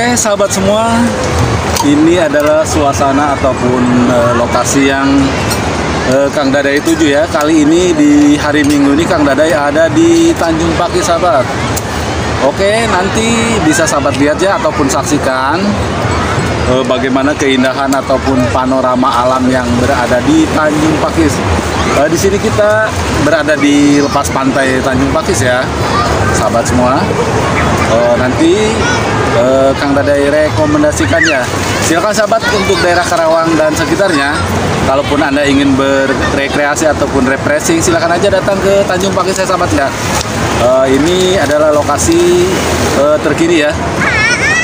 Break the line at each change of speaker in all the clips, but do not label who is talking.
Oke sahabat semua, ini adalah suasana ataupun lokasi yang Kang Dadai tuju ya. Kali ini di hari Minggu ini Kang Dadai ada di Tanjung Paki sahabat. Oke, nanti bisa sahabat lihat ya ataupun saksikan bagaimana keindahan ataupun panorama alam yang berada di Tanjung Pakis. Di sini kita berada di lepas pantai Tanjung Pakis ya, sahabat semua. Nanti Kang Dadai rekomendasikan ya. Silakan sahabat untuk daerah Karawang dan sekitarnya. Kalaupun Anda ingin berrekreasi ataupun refreshing, silakan aja datang ke Tanjung Pakis ya sahabat ya. Ini adalah lokasi terkini ya.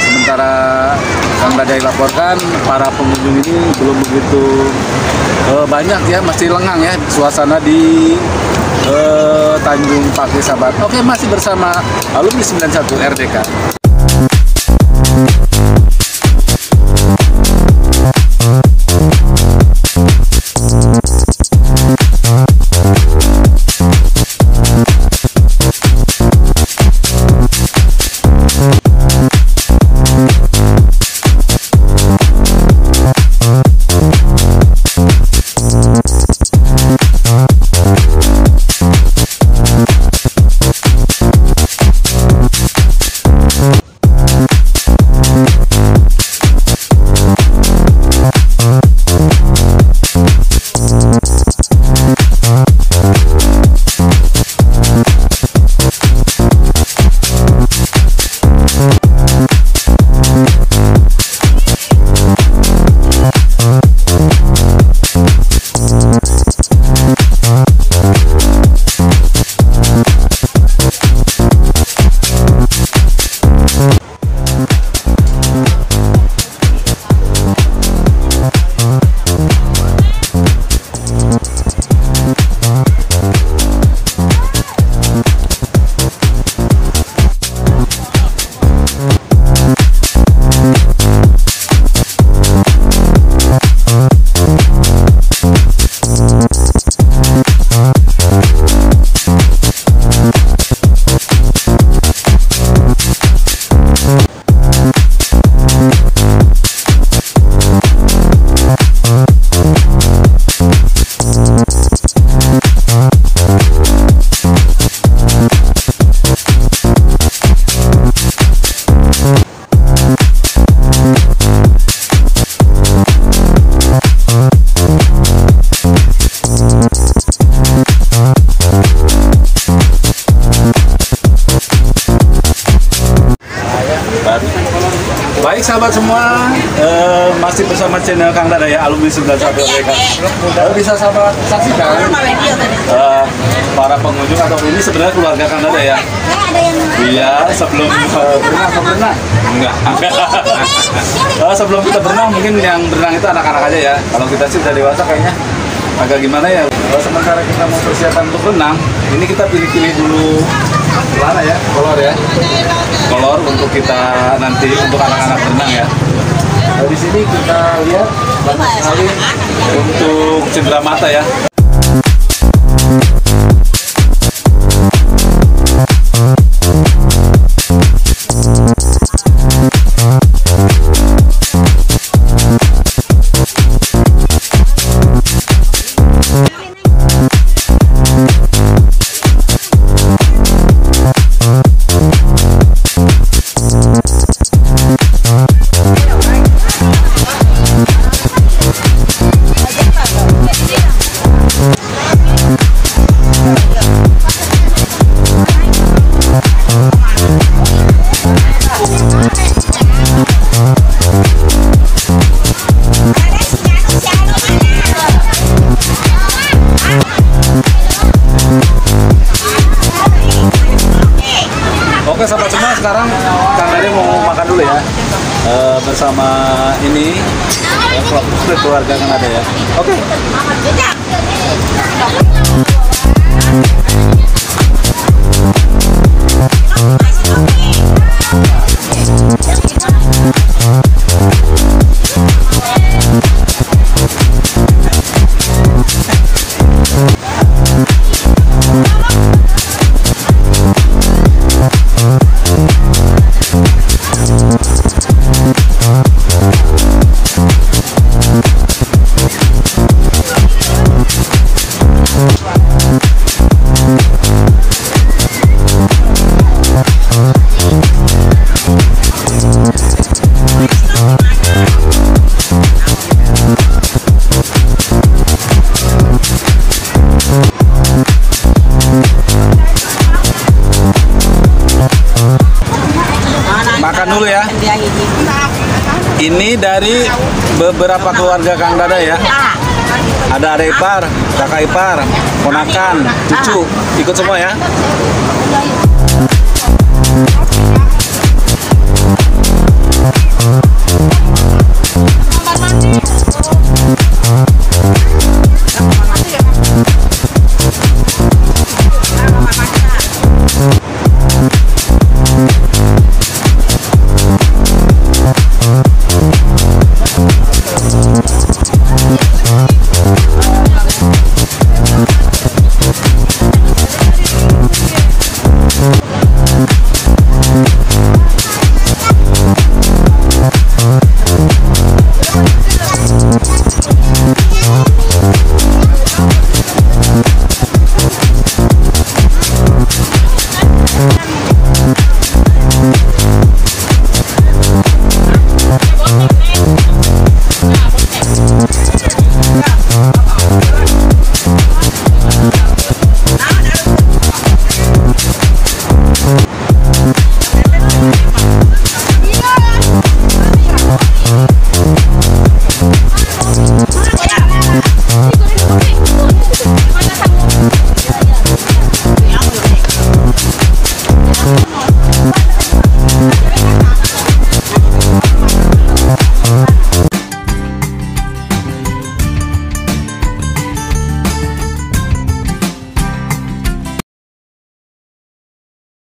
Sementara Kang Dadai laporkan para pengunjung ini belum begitu banyak ya, masih lengang ya suasana di Tanjung Paki sahabat. Oke, masih bersama alumni 91 RDK. Baik sahabat semua, masih bersama channel Kang Dadai ya, alumni 91 RDK. Bisa sahabat saksikan para pengunjung atau ini sebenarnya keluarga Kang Dadai ya. Iya, sebelum berenang. Enggak. Sebelum kita berenang, mungkin yang berenang itu anak-anak aja ya. Kalau kita sih udah dewasa kayaknya agak gimana ya. Sementara kita mau persiapan untuk berenang, ini kita pilih-pilih dulu celana ya, kolor untuk kita nanti untuk anak-anak berenang ya. Di sini kita lihat banyak sekali untuk cendera mata ya. Oke sahabat semua, sekarang Kang Dadai mau makan dulu ya bersama ini keluarga Kang Dadai ya. Oke. Makan dulu ya. Ini dari beberapa keluarga Kang Dada ya. Ada adik ipar, kakak ipar, ponakan, cucu, ikut semua ya.